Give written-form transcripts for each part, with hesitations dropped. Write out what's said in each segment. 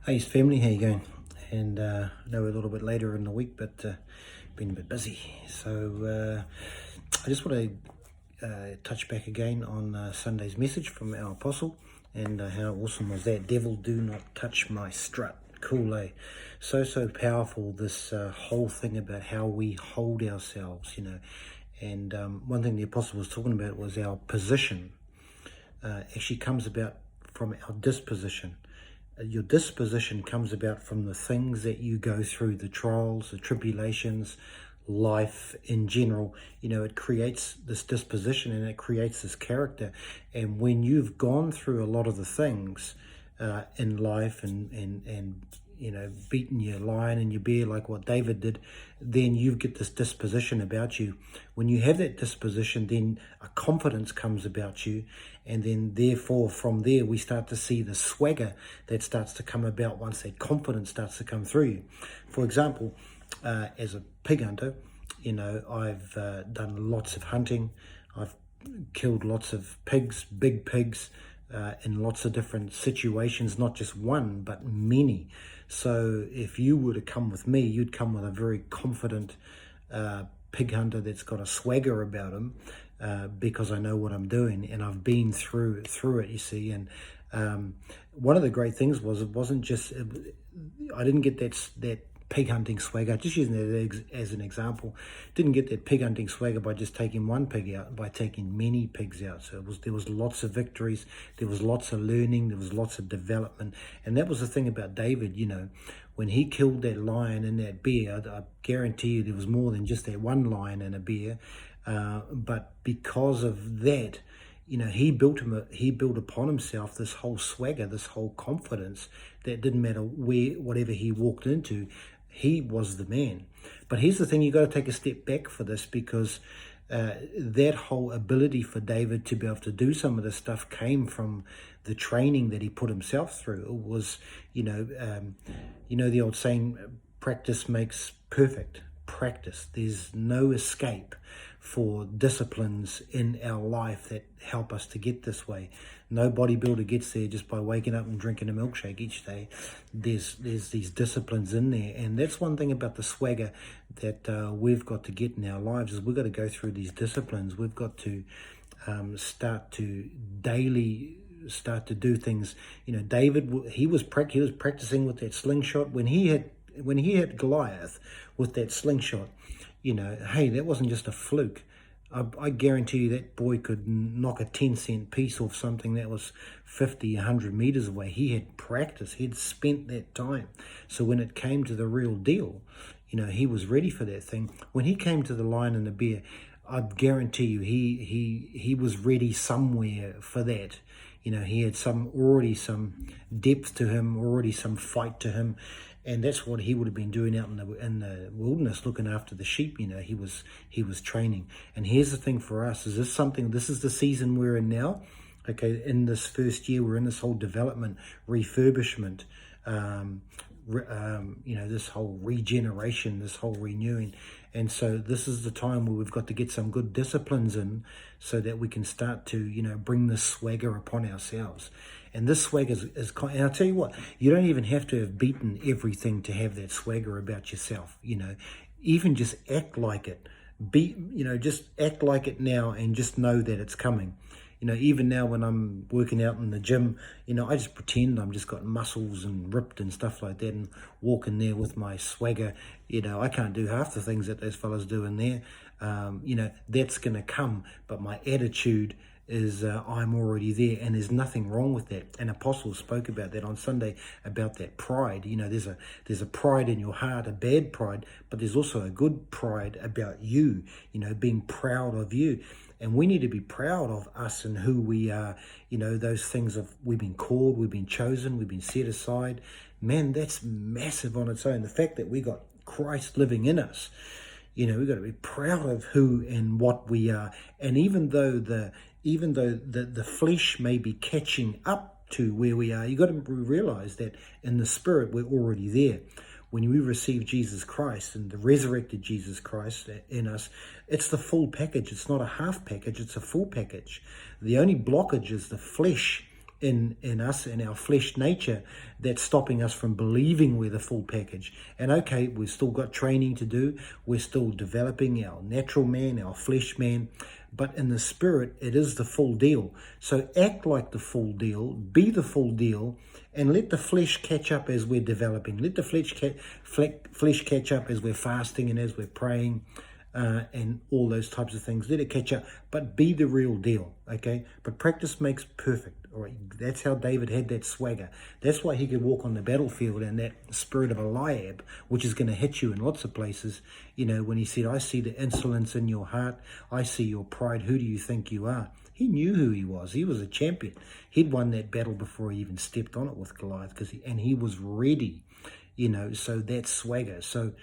Hey, family, how you going? And I know we're a little bit later in the week, but been a bit busy. So I just want to touch back again on Sunday's message from our apostle, and how awesome was that? Devil, do not touch my strut. Cool, eh? So powerful, this whole thing about how we hold ourselves. And one thing the apostle was talking about was our position actually comes about from our disposition. Your disposition comes about from the things that you go through, the trials, the tribulations, life in general. It creates this disposition and it creates this character. And when you've gone through a lot of the things in life and beaten your lion and your bear like what David did, then you get this disposition about you. When you have that disposition, then a confidence comes about you, and then therefore from there we start to see the swagger that starts to come about once that confidence starts to come through you. For example, as a pig hunter, I've done lots of hunting. I've killed lots of pigs, big pigs, in lots of different situations, not just one, but many. So if you were to come with me, you'd come with a very confident pig hunter that's got a swagger about him, because I know what I'm doing and I've been through it, you see. And one of the great things was I didn't get that pig hunting swagger, just using that as an example. Didn't get that pig hunting swagger by just taking one pig out, by taking many pigs out. So there was lots of victories, there was lots of learning, there was lots of development. And that was the thing about David. When he killed that lion and that bear, I guarantee you there was more than just that one lion and a bear. But because of that, he built upon himself this whole swagger, this whole confidence that didn't matter whatever he walked into, he was the man. But here's the thing, you got to take a step back for this, because that whole ability for David to be able to do some of this stuff came from the training that he put himself through. It was, the old saying, practice makes perfect. Practice. There's no escape for disciplines in our life that help us to get this way. No bodybuilder gets there just by waking up and drinking a milkshake each day. There's these disciplines in there, and that's one thing about the swagger that we've got to get in our lives, is we've got to go through these disciplines. We've got to start to do things. David, he was practicing with that slingshot when he hit Goliath with that slingshot. Hey, that wasn't just a fluke. I guarantee you that boy could knock a 10-cent piece off something that was 50, 100 meters away. He had practice. He'd spent that time. So when it came to the real deal, he was ready for that thing. When he came to the lion and the bear, I guarantee you he was ready somewhere for that. He had already some depth to him, already some fight to him. And that's what he would have been doing out in the wilderness, looking after the sheep. He was training. And here's the thing for us: this is the season we're in now. Okay, in this first year, we're in this whole development, refurbishment, this whole regeneration, this whole renewing. And so this is the time where we've got to get some good disciplines in, so that we can start to, bring this swagger upon ourselves. And this swagger is, and I'll tell you what, you don't even have to have beaten everything to have that swagger about yourself. Even just act like it. Just act like it now, and just know that it's coming. Even now when I'm working out in the gym, I just pretend I'm just got muscles and ripped and stuff like that, and walk in there with my swagger. I can't do half the things that those fellas do in there. That's going to come, but my attitude is I'm already there, and there's nothing wrong with that. And Apostle spoke about that on Sunday, about that pride. There's a pride in your heart, a bad pride, but there's also a good pride about you, being proud of you. And we need to be proud of us and who we are. Those things of we've been called, we've been chosen, we've been set aside. Man, that's massive on its own. The fact that we got Christ living in us, we've got to be proud of who and what we are. And even though the flesh may be catching up to where we are, you've got to realize that in the spirit we're already there. When we receive Jesus Christ and the resurrected Jesus Christ in us, it's the full package. It's not a half package, it's a full package. The only blockage is the flesh in us, in our flesh nature, that's stopping us from believing we're the full package. And okay, we've still got training to do. We're still developing our natural man, our flesh man. But in the spirit, it is the full deal. So act like the full deal, be the full deal, and let the flesh catch up as we're developing. Let the flesh catch up as we're fasting and as we're praying, and all those types of things. Let it catch up, but be the real deal, okay? But practice makes perfect, all right? That's how David had that swagger. That's why he could walk on the battlefield in that spirit of Eliab, which is going to hit you in lots of places. You know, when he said, I see the insolence in your heart, I see your pride, who do you think you are? He knew who he was. He was a champion. He'd won that battle before he even stepped on it with Goliath, and he was ready, you know, so that swagger. So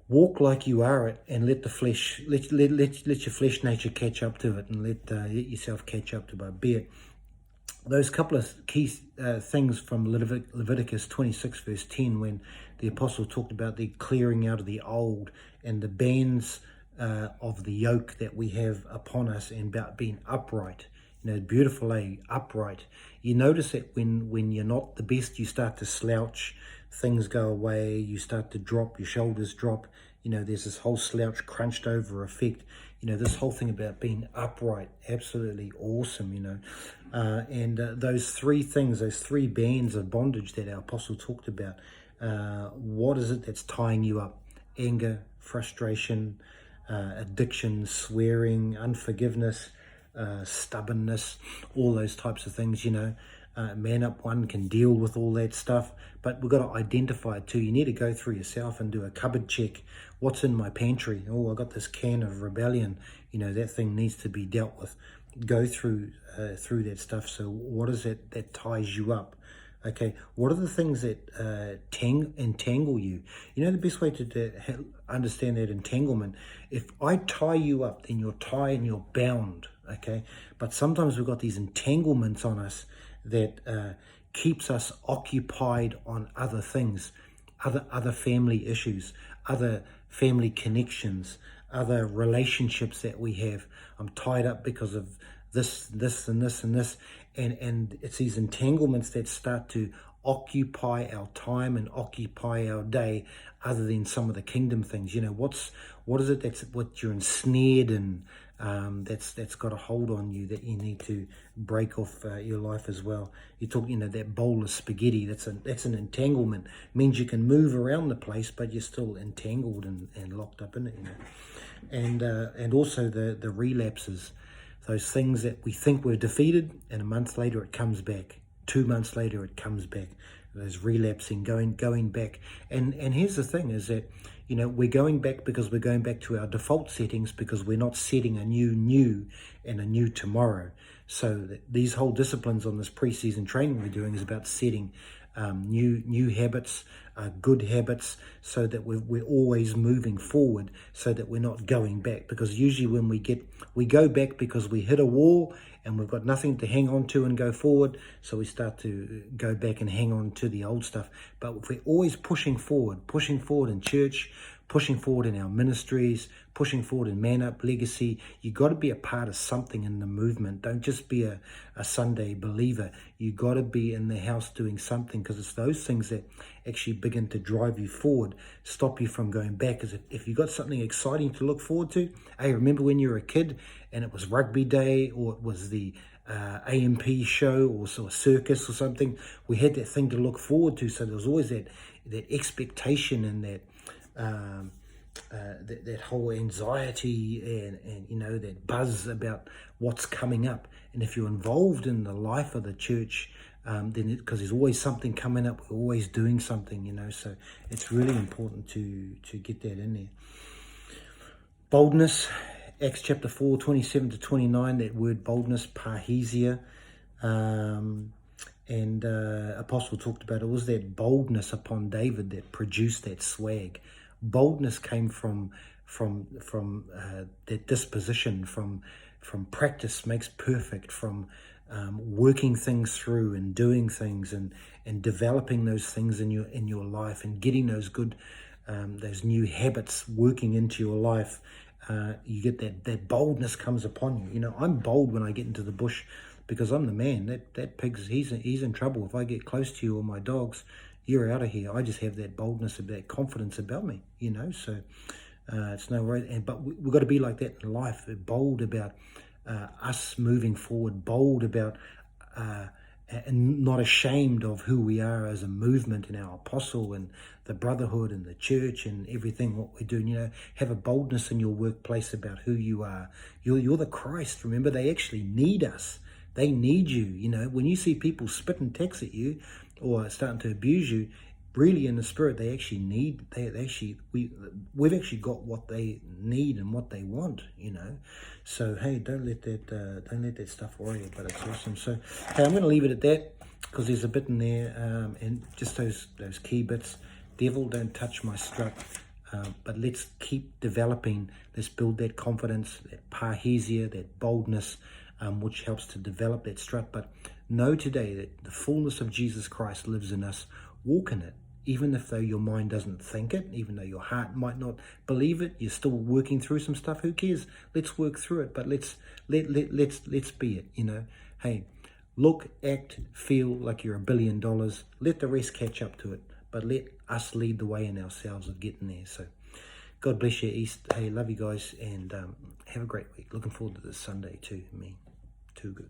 walk like you are it, and let the flesh, let your flesh nature catch up to it, and let yourself catch up to it. Be it those couple of key things from Leviticus 26 verse 10, when the apostle talked about the clearing out of the old and the bands of the yoke that we have upon us, and about being upright. You know, beautiful, upright. You notice that when you're not the best, you start to slouch, things go away, you start to drop, your shoulders drop. You know, there's this whole slouch, crunched over effect. You know, this whole thing about being upright, absolutely awesome, you know. And those three things, those three bands of bondage that our apostle talked about, what is it that's tying you up? Anger, frustration, addiction, swearing, unforgiveness, stubbornness, all those types of things, you know. Man Up One can deal with all that stuff, but we've got to identify it too. You need to go through yourself and do a cupboard check. What's in my pantry? Oh, I got this can of rebellion. You know, that thing needs to be dealt with. Go through that stuff. So what is it that ties you up? Okay, what are the things that entangle you? You know, the best way to understand that entanglement, if I tie you up, then you're tied and you're bound, okay? But sometimes we've got these entanglements on us that keeps us occupied on other things, other family issues, other family connections, other relationships that we have. I'm tied up because of this, and this, and this. And it's these entanglements that start to occupy our time and occupy our day, other than some of the kingdom things. You know, what is it that's what you're ensnared in, that's got a hold on you, that you need to break off your life as well. You talk, you know, that bowl of spaghetti, that's an entanglement. It means you can move around the place, but you're still entangled and locked up in it, you know. And also the relapses, those things that we think we're defeated, and a month later it comes back. 2 months later it comes back. Those relapsing, going back. And here's the thing, is that, you know, we're going back because we're going back to our default settings, because we're not setting a new and a new tomorrow. So these whole disciplines on this pre-season training we're doing is about setting new habits, good habits, so that we're always moving forward, so that we're not going back. Because usually when we go back because we hit a wall and we've got nothing to hang on to and go forward, so we start to go back and hang on to the old stuff. But if we're always pushing forward in church, pushing forward in our ministries, pushing forward in Man Up Legacy, you got to be a part of something in the movement. Don't just be a Sunday believer. You got to be in the house doing something, because it's those things that actually begin to drive you forward, stop you from going back. Because if you got something exciting to look forward to, hey, remember when you were a kid and it was rugby day, or it was the AMP show, or a circus or something? We had that thing to look forward to, so there was always that expectation and that that whole anxiety and you know, that buzz about what's coming up. And if you're involved in the life of the church, then because there's always something coming up, we're always doing something, you know, so it's really important to get that in there. Boldness, Acts chapter 4, 27 to 29, that word boldness, parhesia, and Apostle talked about it was that boldness upon David that produced that swag. Boldness came from that disposition, from practice makes perfect, from working things through and doing things and developing those things in your life, and getting those good those new habits working into your life. You get that boldness comes upon you. You know, I'm bold when I get into the bush, because I'm the man. That pig's, he's in trouble. If I get close to you or my dogs, you're out of here. I just have that boldness, that confidence about me, you know. So it's no worry. But we've got to be like that in life, bold about us moving forward, bold about and not ashamed of who we are as a movement in our apostle and the brotherhood and the church and everything what we're doing. You know, have a boldness in your workplace about who you are. You're the Christ. Remember, they actually need us. They need you. You know, when you see people spit and text at you or starting to abuse you, really in the spirit, they actually need, we've actually got what they need and what they want, you know. So hey, don't let that stuff worry you, but it's awesome. So hey, I'm going to leave it at that, because there's a bit in there, and just those key bits. Devil, don't touch my strut. But let's keep developing. Let's build that confidence, that parhesia, that boldness, which helps to develop that strut. But know today that the fullness of Jesus Christ lives in us. Walk in it. Even if though your mind doesn't think it, even though your heart might not believe it, you're still working through some stuff. Who cares? Let's work through it. But let's be it. You know, hey, look, act, feel like you're $1 billion. Let the rest catch up to it. But let us lead the way in ourselves of getting there. So, God bless you, East. Hey, love you guys, and have a great week. Looking forward to this Sunday too. Me, too good.